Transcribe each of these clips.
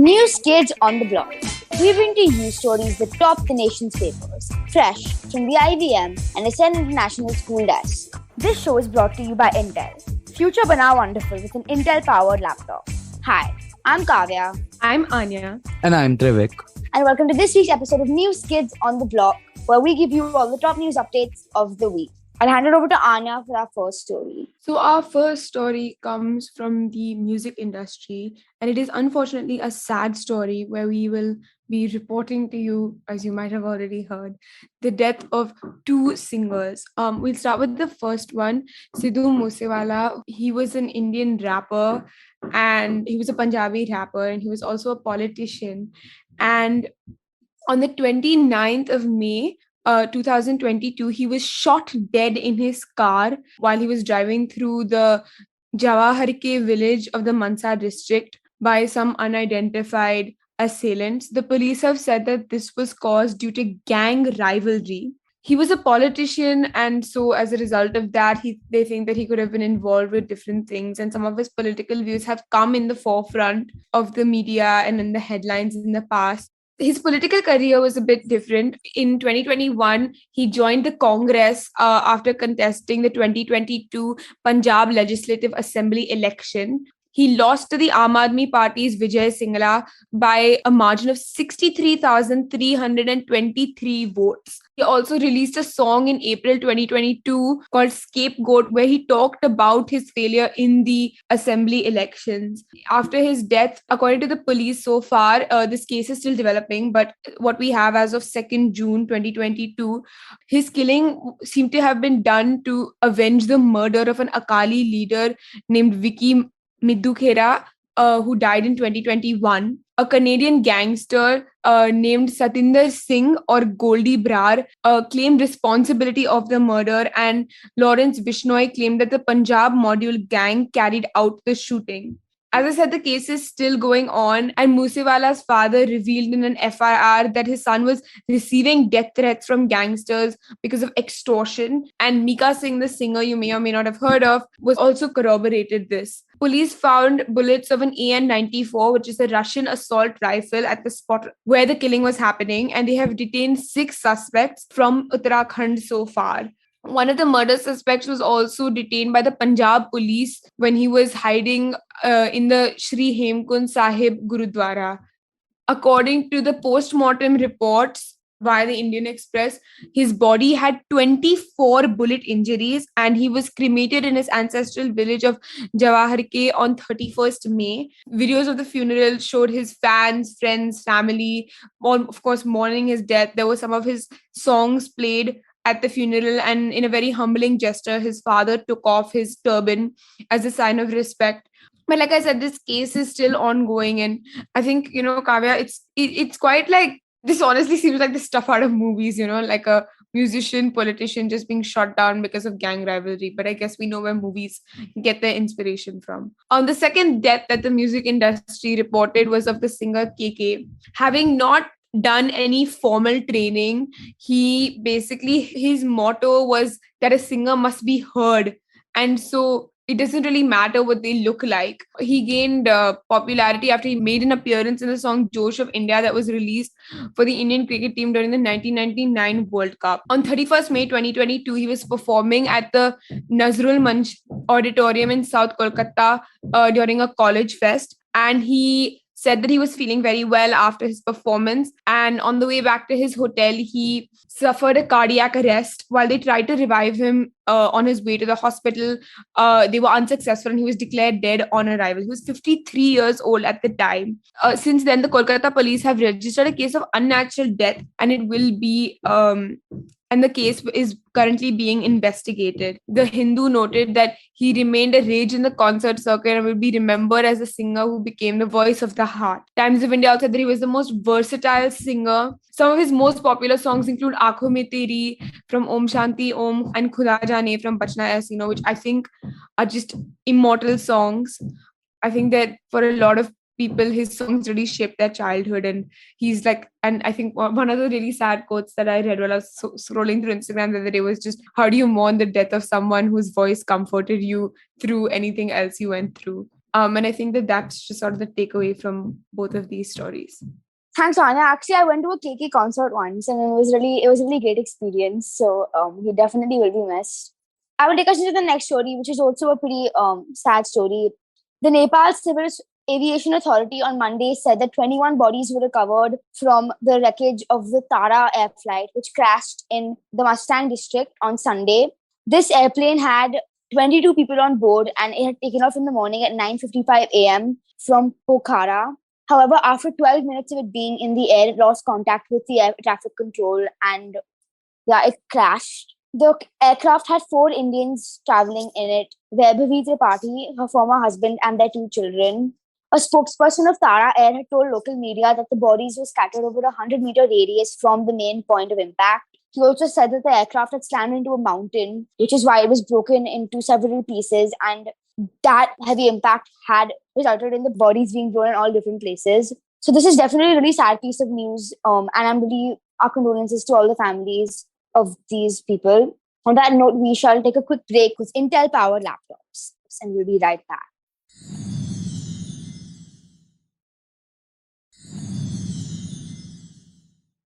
News Kids on the Block. We bring to you stories that top the nation's papers, fresh from the IVM and SN International School Desk. This show is brought to you by Intel. Future Bana Wonderful with an Intel-powered laptop. Hi, I'm Kavya. I'm Anya. And I'm Trivik. And welcome to this week's episode of News Kids on the Block, where we give you all the top news updates of the week. I'll hand it over to Anya for our first story. So our first story comes from the music industry, and it is unfortunately a sad story where we will be reporting to you, as you might have already heard, the death of two singers. We'll start with the first one, Sidhu Musawala. He was an Indian rapper, and he was a Punjabi rapper, and he was also a politician. And on the 29th of May, 2022, he was shot dead in his car while he was driving through the Jawaharke village of the Mansa district by some unidentified assailants. The police have said that this was caused due to gang rivalry. He was a politician, and so as a result of that, they think that he could have been involved with different things, and some of his political views have come in the forefront of the media and in the headlines in the past. His political career was a bit different. In 2021, he joined the Congress after contesting the 2022 Punjab Legislative Assembly election. He lost to the Aam Aadmi Party's Vijay Singla by a margin of 63,323 votes. He also released a song in April 2022 called Scapegoat, where he talked about his failure in the assembly elections. After his death, according to the police so far, this case is still developing, but what we have as of 2nd June 2022, his killing seemed to have been done to avenge the murder of an Akali leader named Vicky Middukhera, who died in 2021. A Canadian gangster named Satinder Singh or Goldie Brar claimed responsibility of the murder, and Lawrence Bishnoi claimed that the Punjab Module gang carried out the shooting. As I said, the case is still going on, and Musewala's father revealed in an FIR that his son was receiving death threats from gangsters because of extortion. And Mika Singh, the singer you may or may not have heard of, was also corroborated this. Police found bullets of an AN-94, which is a Russian assault rifle, at the spot where the killing was happening, and they have detained 6 suspects from Uttarakhand so far. One of the murder suspects was also detained by the Punjab police when he was hiding in the Shri Hemkund Sahib Gurudwara. According to the post-mortem reports via the Indian Express, his body had 24 bullet injuries, and he was cremated in his ancestral village of Jawaharke on 31st May. Videos of the funeral showed his fans, friends, family, all, of course, mourning his death. There were some of his songs played at the funeral, and in a very humbling gesture, his father took off his turban as a sign of respect. But like I said, this case is still ongoing, and I think, Kavya, it's quite like, this honestly seems like the stuff out of movies, like a musician, politician just being shot down because of gang rivalry. But I guess we know where movies get their inspiration from. The second death that the music industry reported was of the singer KK. Having not done any formal training, his motto was that a singer must be heard, and so it doesn't really matter what they look like. He gained popularity after he made an appearance in the song Josh of India that was released for the Indian cricket team during the 1999 World Cup. On 31st May 2022, he was performing at the Nazrul Manch Auditorium in South Kolkata during a college fest, and he said that he was feeling very well after his performance, and on the way back to his hotel, he suffered a cardiac arrest. While they tried to revive him on his way to the hospital, they were unsuccessful, and he was declared dead on arrival. He was 53 years old at the time. Since then, the Kolkata police have registered a case of unnatural death, and it will be and the case is currently being investigated. The Hindu noted that he remained a rage in the concert circuit and will be remembered as a singer who became the voice of the heart. Times of India also said that he was the most versatile singer. Some of his most popular songs include Aankhon Mein Teri from Om Shanti Om and Khuda Jaane from Bachna Hai Hasino, which I think are just immortal songs. I think that for a lot of people, his songs really shaped their childhood, and he's like, and I think one of the really sad quotes that I read while I was scrolling through Instagram the other day was just, how do you mourn the death of someone whose voice comforted you through anything else you went through? And I think that that's just sort of the takeaway from both of these stories. Thanks, Anya. Actually, I went to a KK concert once, and it was a really great experience. So he definitely will be missed. I will take us into the next story, which is also a pretty sad story. The Nepal Civil Aviation Authority on Monday said that 21 bodies were recovered from the wreckage of the Tara air flight, which crashed in the Mustang district on Sunday. This airplane had 22 people on board, and it had taken off in the morning at 9:55 a.m. from Pokhara. However, after 12 minutes of it being in the air, it lost contact with the air traffic control, and it crashed. The aircraft had 4 Indians traveling in it: Vaibhavi Tripathi, her former husband, and their 2 children. A spokesperson of Tara Air had told local media that the bodies were scattered over a 100-meter radius from the main point of impact. He also said that the aircraft had slammed into a mountain, which is why it was broken into several pieces, and that heavy impact had resulted in the bodies being thrown in all different places. So this is definitely a really sad piece of news, and our condolences to all the families of these people. On that note, we shall take a quick break with Intel powered laptops, and we'll be right back.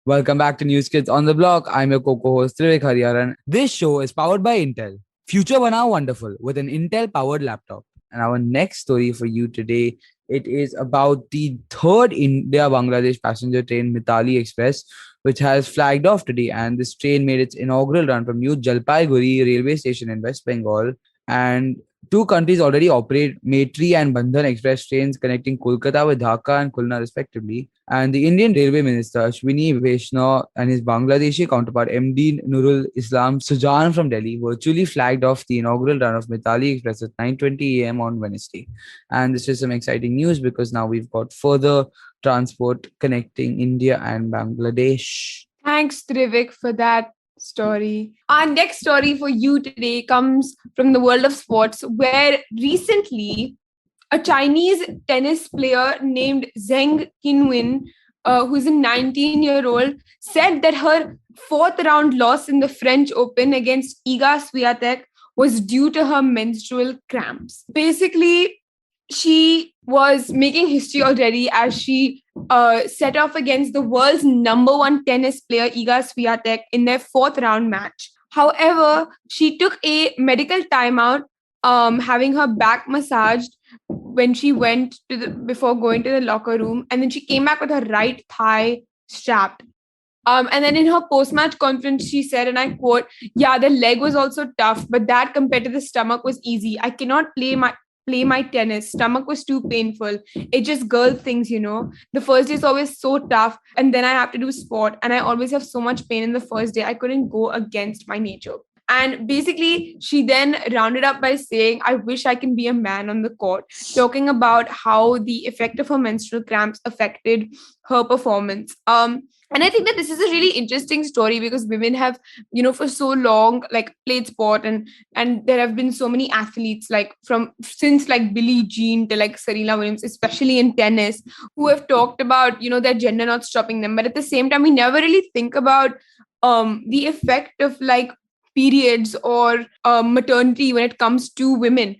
Welcome back to News Kids on the Block. I'm your co-host Trivik Hariharan. This show is powered by Intel. Future Banao Wonderful with an Intel powered laptop. And our next story for you today, it is about the third India-Bangladesh passenger train Mitali Express, which has flagged off today. And this train made its inaugural run from New Jalpaiguri railway station in West Bengal. And 2 countries already operate Maitri and Bandhan Express trains connecting Kolkata with Dhaka and Khulna respectively. And the Indian Railway Minister Ashwini Vaishnaw and his Bangladeshi counterpart MD Nurul Islam Sujan from Delhi virtually flagged off the inaugural run of Mitali Express at 9:20 a.m. on Wednesday. And this is some exciting news because now we've got further transport connecting India and Bangladesh. Thanks, Trivik, for that story. Our next story for you today comes from the world of sports, where recently a Chinese tennis player named Zheng Qinwen, who's a 19-year-old, said that her 4th round loss in the French Open against Iga Swiatek was due to her menstrual cramps. Basically, she was making history already as she set off against the world's #1 tennis player, Iga Swiatek, in their 4th round match. However, she took a medical timeout, having her back massaged when she went before going to the locker room, and then she came back with her right thigh strapped. And then in her post-match conference, she said, and I quote, "Yeah, the leg was also tough, but that compared to the stomach was easy. I cannot play my tennis. Stomach was too painful. It just girl things, you know. The first day is always so tough, and then I have to do sport, and I always have so much pain in the first day. I couldn't go against my nature." And basically, she then rounded up by saying, "I wish I can be a man on the court," talking about how the effect of her menstrual cramps affected her performance. And I think that this is a really interesting story because women have, for so long, like, played sport, and there have been so many athletes, like since Billie Jean to like Serena Williams, especially in tennis, who have talked about, their gender not stopping them. But at the same time, we never really think about the effect of like periods or maternity when it comes to women.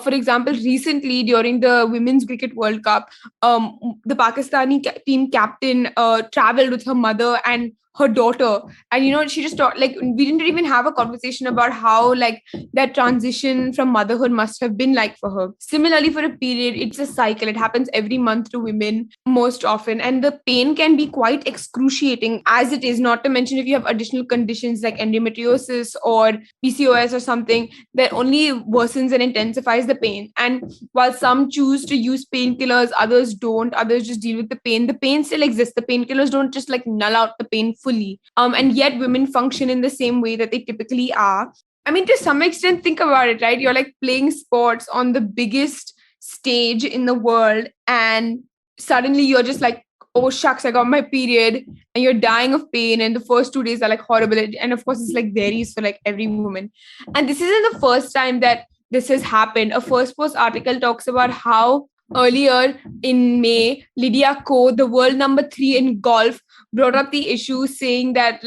For example, recently during the Women's Cricket World Cup, the Pakistani team captain traveled with her mother and her daughter, and she just thought, like, we didn't even have a conversation about how like that transition from motherhood must have been like for her. Similarly, for a period, it's a cycle. It happens every month to women most often, and the pain can be quite excruciating as it is, not to mention if you have additional conditions like endometriosis or PCOS or something that only worsens and intensifies the pain. And while some choose to use painkillers, others don't. Others just deal with the pain. The pain still exists. The painkillers don't just like null out the pain fully. And yet women function in the same way that they typically are. I mean, to some extent, think about it, right? You're like playing sports on the biggest stage in the world, and suddenly you're just like, oh shucks, I got my period, and you're dying of pain, and the first 2 days are like horrible. And of course, it's like varies for like every woman. And this isn't the first time that this has happened. A First Post article talks about how Earlier in May, Lydia Ko, the world number 3 in golf, brought up the issue saying that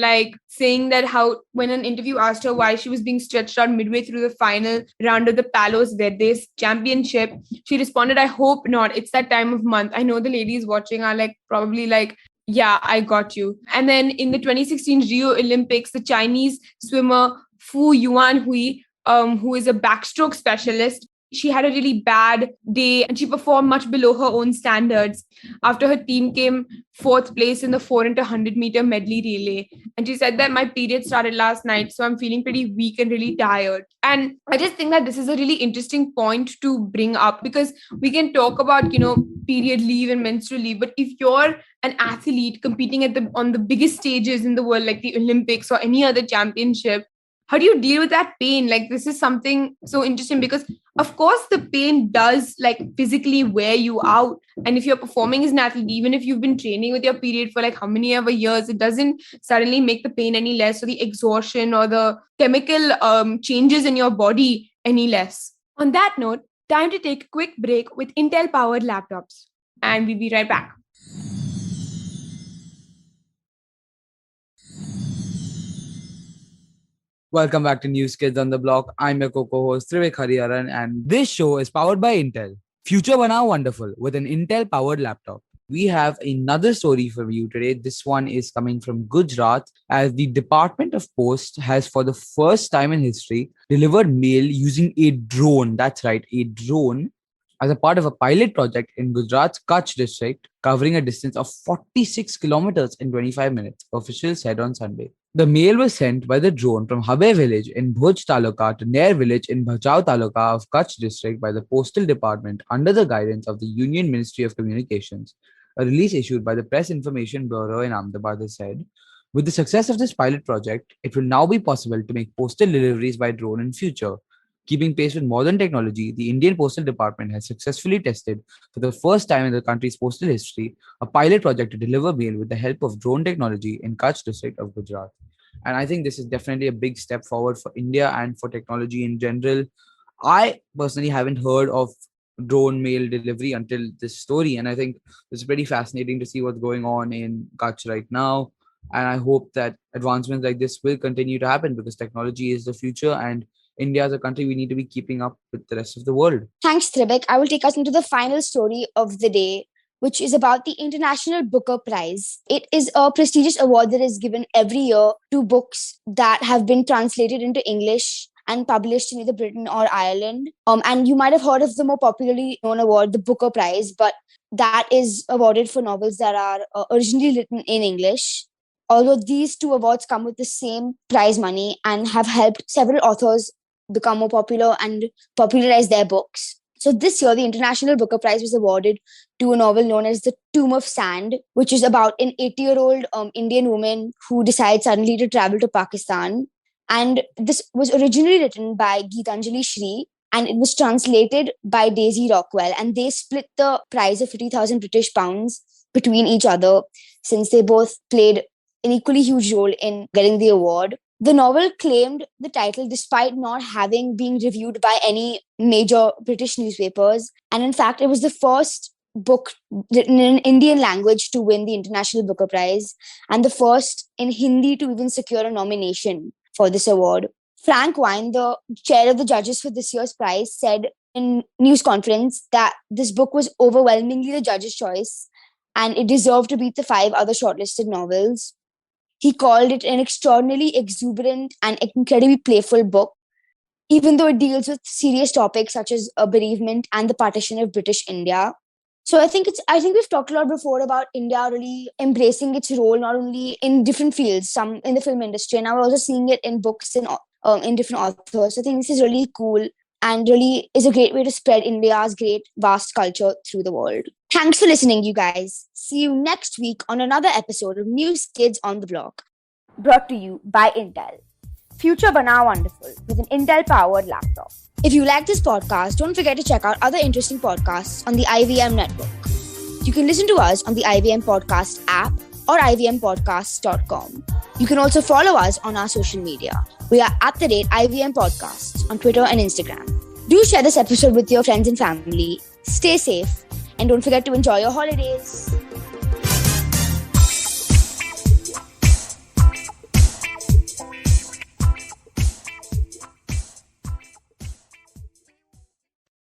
how when an interview asked her why she was being stretched out midway through the final round of the Palos Verdes Championship, she responded, "I hope not. It's that time of month." I know the ladies watching are probably yeah, I got you. And then in the 2016 Rio Olympics, the Chinese swimmer Fu Yuanhui, who is a backstroke specialist, she had a really bad day and she performed much below her own standards after her team came fourth place in the 4 into 100-meter medley relay. And she said that my period started last night, so I'm feeling pretty weak and really tired. And I just think that this is a really interesting point to bring up, because we can talk about, period leave and menstrual leave. But if you're an athlete competing on the biggest stages in the world, like the Olympics or any other championship, how do you deal with that pain? This is something so interesting, because of course the pain does physically wear you out. And if you're performing as an athlete, even if you've been training with your period for how many ever years, it doesn't suddenly make the pain any less, or the exhaustion or the chemical changes in your body any less. On that note, time to take a quick break with Intel powered laptops. And we'll be right back. Welcome back to News Kids on the Block. I'm your co-host Trivik Hariharan, and this show is powered by Intel. Future Banao Wonderful with an Intel powered laptop. We have another story for you today. This one is coming from Gujarat, as the Department of Post has, for the first time in history, delivered mail using a drone. That's right, a drone, as a part of a pilot project in Gujarat's Kutch district, covering a distance of 46 kilometers in 25 minutes, officials said on Sunday. The mail was sent by the drone from Habe village in Bhuj Taluka to Nair village in Bhajau Taluka of Kutch district by the Postal Department under the guidance of the Union Ministry of Communications. A release issued by the Press Information Bureau in Ahmedabad said, with the success of this pilot project, it will now be possible to make postal deliveries by drone in future. Keeping pace with modern technology, the Indian Postal Department has successfully tested, for the first time in the country's postal history, a pilot project to deliver mail with the help of drone technology in Kutch district of Gujarat. And I think this is definitely a big step forward for India and for technology in general. I personally haven't heard of drone mail delivery until this story, and I think it's pretty fascinating to see what's going on in Kutch right now. And I hope that advancements like this will continue to happen, because technology is the future, and India as a country, we need to be keeping up with the rest of the world. Thanks, Trivik. I will take us into the final story of the day, which is about the International Booker Prize. It is a prestigious award that is given every year to books that have been translated into English and published in either Britain or Ireland. And you might have heard of the more popularly known award, the Booker Prize, but that is awarded for novels that are originally written in English. Although these two awards come with the same prize money and have helped several authors become more popular and popularize their books. So this year, the International Booker Prize was awarded to a novel known as The Tomb of Sand, which is about an 80-year-old Indian woman who decides suddenly to travel to Pakistan. And this was originally written by Geetanjali Shri, and it was translated by Daisy Rockwell. And they split the prize of 50,000 British pounds between each other, since they both played an equally huge role in getting the award. The novel claimed the title despite not having been reviewed by any major British newspapers. And in fact, it was the first book written in Indian language to win the International Booker Prize, and the first in Hindi to even secure a nomination for this award. Frank Wine, the chair of the judges for this year's prize, said in news conference that this book was overwhelmingly the judge's choice and it deserved to beat the 5 other shortlisted novels. He called it an extraordinarily exuberant and incredibly playful book, even though it deals with serious topics such as bereavement and the partition of British India. So I think we've talked a lot before about India really embracing its role not only in different fields, some in the film industry, and now we're also seeing it in books and in different authors. So I think this is really cool and really is a great way to spread India's great vast culture through the world. Thanks for listening, you guys. See you next week on another episode of News Kids on the Block. Brought to you by Intel. Future Banao Wonderful with an Intel-powered laptop. If you like this podcast, don't forget to check out other interesting podcasts on the IVM network. You can listen to us on the IVM Podcast app or ivmpodcasts.com. You can also follow us on our social media. We are @IVM Podcasts on Twitter and Instagram. Do share this episode with your friends and family. Stay safe And don't forget to enjoy your holidays.